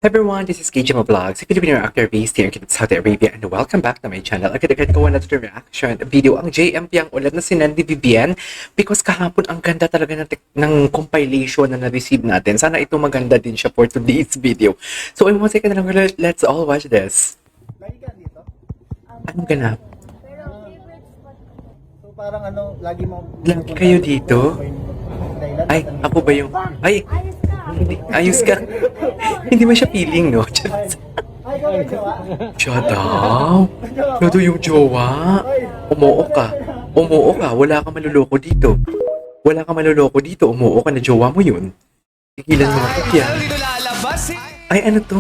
Hi everyone, this is KJM Vlogs, a Filipino actor based here in Saudi Arabia, and welcome back to my channel. Agad-agad gawa na ito reaction video ang JMP ang ulat na sinandi Vivian because kahapon ang ganda talaga ng compilation na na-receive natin. Sana ito maganda din siya for today's video. So in 1 second lang, let's all watch this. Lagi ka dito? Anong ganap? So parang lagi mo... Lagi kayo dito? Ay, ako ba yung... Ay! Ayos ka. Hindi man siya feeling, no? Ay, ikaw yung jowa? Siya daw. Ito yung jowa. Umuo ka. Umuo ka. Wala kang maluloko dito. Wala kang maluloko dito. Umuo ka na jowa mo yun. Tigilan mo ako yan. Ay, ano to?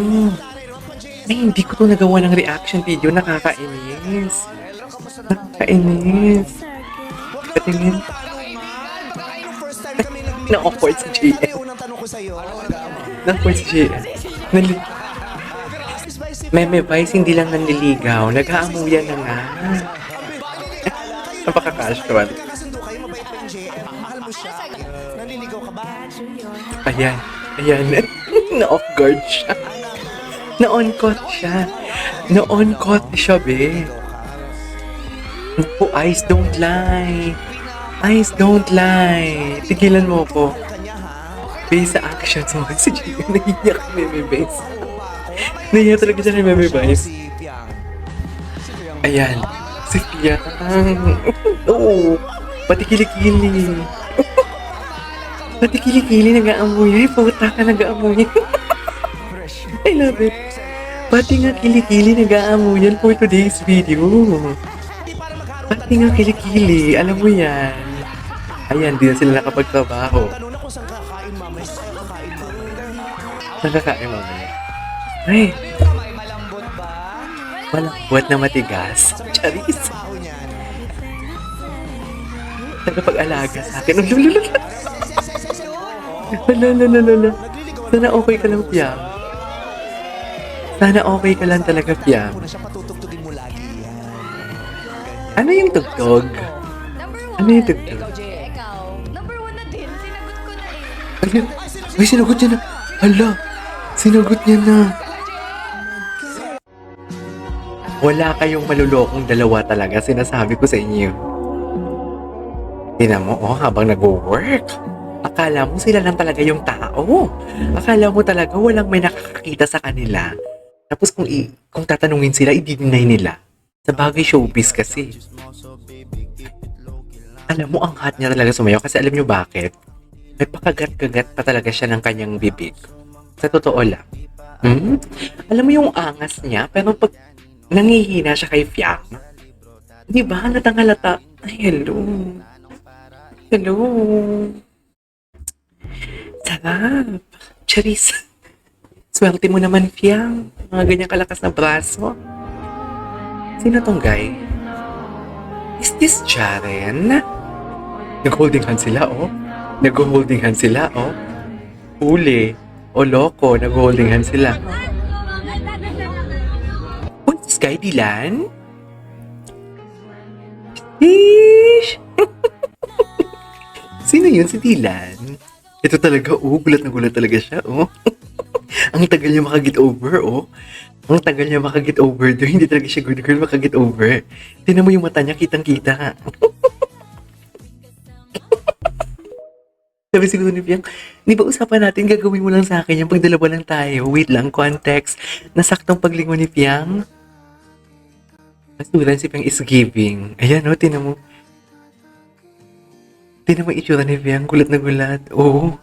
Ay, hindi ko to nagawa ng reaction video. Nakakainis. Nakakainis. Katingin. Na-awkward si JM. Na-awkward si JM. Meme Vice, hindi lang nanliligaw. Nag-aamuyan na nga. Napaka-casual. Ayan. Ayan. Na-off guard siya. Na-on-caught siya. Na-on-caught siya, be. Naku, eyes don't lie. Eyes don't lie. Tigilan mo ko. Based sa actions mo. Si Jimmy, nahiyak ni Meme Vice. Nahiyak talaga siya ni Meme Vice. Ayan. Si Piang. Oo. Pati kilikili. Pati kilikili nag-aamuyan. Puta ka nag-aamuyan. I love it. Pati nga kilikili nag-aamuyan for today's video. Pati nga kilikili. Alam mo yan. Ayan, di na sila nakapagtrabaho. Nakakain mamaya. Ay! Malambot na matigas. Charis! Nagpag-alaga sa akin. Lala. Sana okay ka lang, Piang. Sana okay ka lang talaga, Piang. Ano yung tugtog? Ano yung tugtog? Ay, sinagot niya na. Hala, sinagot niya na. Wala kayong malulokong dalawa talaga, sinasabi ko sa inyo. Tingnan mo, habang nag-work. Akala mo sila lang talaga yung tao. Akala mo talaga walang may nakakakita sa kanila. Tapos kung tatanungin sila, i-deny nila. Sa bagay showbiz kasi. Alam mo, ang hot niya talaga sumayaw kasi alam niyo bakit? May pakagat-kagat pa talaga siya ng kanyang bibig. Sa totoo lang. Alam mo yung angas niya, pero pag nangihina siya kay Fiang, di ba? Halatang-halata. Ay, hello. Hello. Sarap. Charis. Swerte mo naman, Fiang. Mga ganyang kalakas na braso. Sino tong guy? Is this Jaren? Nag-holding hand sila, oh. Nag-holding hand sila, oh. Huli. O loko, nag-holding hand sila. What's this guy, Dylan? Sheesh! Sino yun, si Dylan? Ito talaga, oh. Gulat na gulat talaga siya, oh. Ang tagal niya makaget over, oh. Ang tagal niya makaget over doon. Hindi talaga siya good girl makaget over. Tingnan mo yung mata niya, kitang-kita. Sabi siguro ni Piang, di ba usapan natin, gagawin mo lang sa akin yung pagdalawa lang tayo. Wait lang, context. Nasaktong paglingon ni Piang. Nasulan si Piang is giving. Ayan, oh, tinan mo. Tinan mo itsura ni Piang, gulat na gulat. Oh.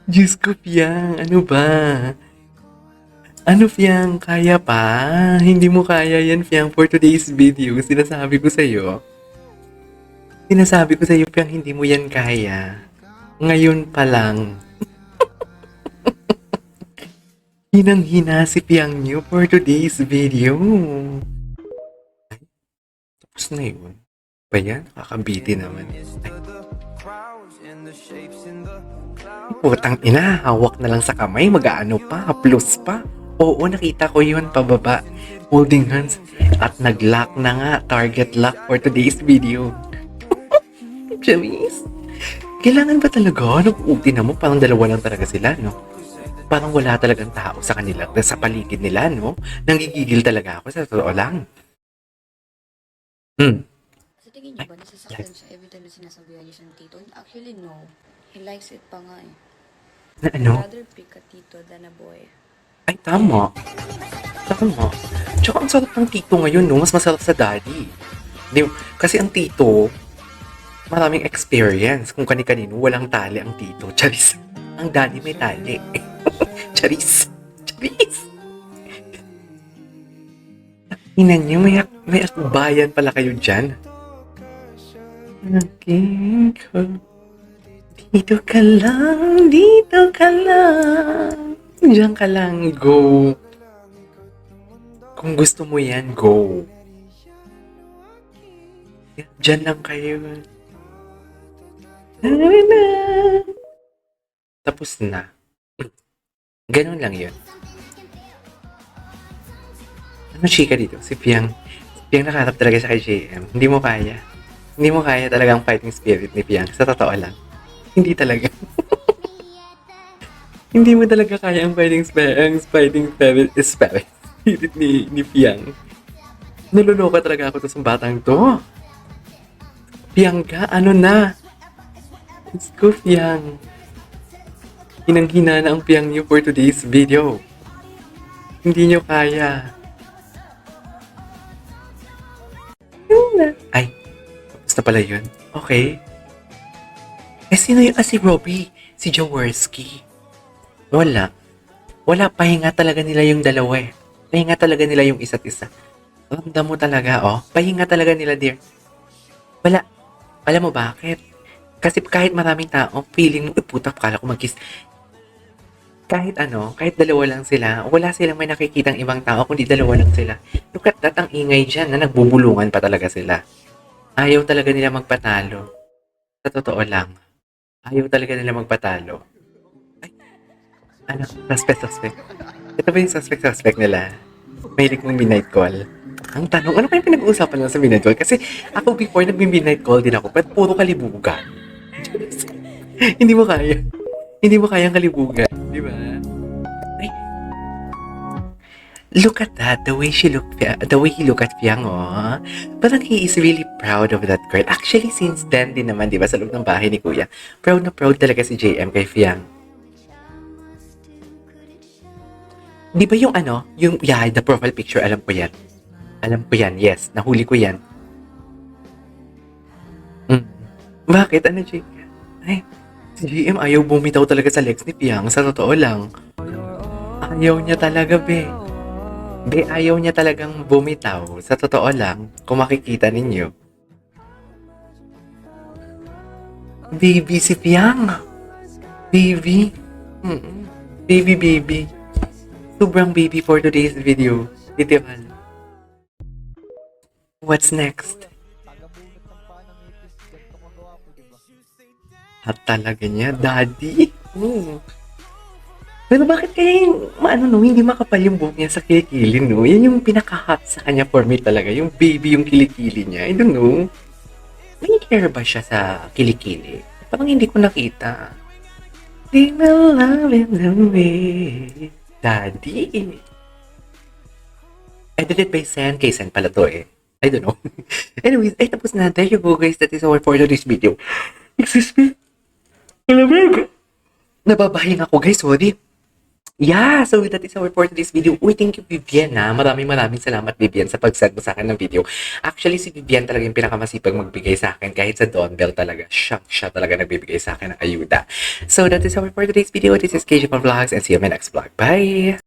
Diyos ko, Piang, ano ba? Ano, Piang, kaya pa? Hindi mo kaya yan, Piang, for today's video. Sinasabi ko sa'yo. Sinasabi ko sa'yo, Piang, hindi mo yan kaya. Ngayon pa lang. Hinang-hina si Piang niyo for today's video. Ay, tapos na yun. Ba yan? Nakakabiti naman. Ay. Putang ina, hawak na lang sa kamay, mag-aano pa, plus pa. Oo, nakita ko yun, pababa. Holding hands. At nag-lock na nga, target lock for today's video. Jamis, Kailangan ba talaga? Nag-uuti na mo, parang dalawa lang talaga sila, no? Parang wala talagang tao sa kanila, sa paligid nila, no? Nanggigigil talaga ako, sa totoo lang. Hmm. Sa tingin niyo ba nasasaktan siya every time na sinasabihan niya siyang tito? Actually, no. He likes it pa nga eh. Na ano? Rather pick a tito than a boy. Ay, tama. Tama. Tsaka ang sarap ng tito ngayon, no? Mas masarap sa daddy. Di, kasi ang tito, maraming experience. Kung kani-kanino, walang tali ang tito. Charis. Ang daddy may tali. Charis. Charis. Inan niyo, may akbayan pala kayo dyan. Naging ko. Dito ka lang, dito ka lang. Diyan ka lang, go. Kung gusto mo yan, go. Diyan lang kayo. Tapos na. Ganun lang yun. Ano chika dito? Si Piang. Si Piang nakaharap talaga siya kay JM. Hindi mo kaya. Hindi mo kaya talagang fighting spirit ni Piang. Sa totoo lang. Hindi talaga. Hindi mo talaga kaya ang fighting spirit ni Piang. Naluloko talaga ako to sa batang to. Piang ka, ano na? Let's go, Piang. Hinang-hina na ang Piang niyo for today's video. Hindi niyo kaya. Ay, tapos na pala yun. Okay. Eh, sino yung si Robbie? Si Jaworski. Wala. Wala, pahinga talaga nila yung dalawa eh. Pahinga talaga nila yung isa't isa. Ramdam mo talaga, oh. Pahinga talaga nila, dear. Wala. Alam mo bakit? Kasi kahit maraming tao, feeling mo, puta, kala ko mag-kiss. Kahit dalawa lang sila, wala silang may nakikitang ibang tao, kundi dalawa lang sila. Look at that, ang ingay dyan, na nagbubulungan pa talaga sila. Ayaw talaga nila magpatalo. Sa totoo lang. Ayaw talaga nila magpatalo. Ay, suspect. Ito ba yung suspect nila? Mahilig mong midnight call. Ang tanong, ano kayong pinag-uusapan lang sa midnight call? Kasi ako before, nag-midnight call din ako, but puro kalibugan. Hindi mo kaya. Hindi mo kayang kalibugan. Di ba? Ay. Look at that. The way he look at Piang, oh. Parang he is really proud of that girl. Actually, since then din naman, di ba, sa loob ng bahay ni Kuya, proud na proud talaga si JM kay Piang. Di ba yung the profile picture, alam ko yan. Alam ko yan, yes. Nahuli ko yan. Bakit? Ano, JM? Ay, si JM ayaw bumitaw talaga sa legs ni Piang. Sa totoo lang. Ayaw niya talaga, be. Be, ayaw niya talagang bumitaw. Sa totoo lang, kung makikita ninyo. Baby si Piang. Baby. Baby. Sobrang baby for today's video. Literal. What's next? At talaga niya, daddy. Pero bakit kaya hindi makapal yung buhok niya sa kilikili, no? Yan yung pinaka-hot sa kanya for me talaga. Yung baby yung kilikili niya. I don't know. May care ba siya sa kilikili? Parang hindi ko nakita. Di na love in the way. Daddy. Edited by Sen. Kay Sen pala to eh. I don't know. Anyways, tapos na. There you go guys. That is our for today's video. Excuse me. Malamig. Nababahin ako guys. Sorry. Yeah, so that is our for today's video. Uy, thank you Vivian ha. Maraming salamat Vivian sa pag-send mo sa akin ng video. Actually, si Vivian talaga yung pinakamasipag magbigay sa akin. Kahit sa Donbell talaga. Siya talaga nagbibigay sa akin ng ayuda. So that is our for today's video. This is KJ Vlogs and see you in my next vlog. Bye!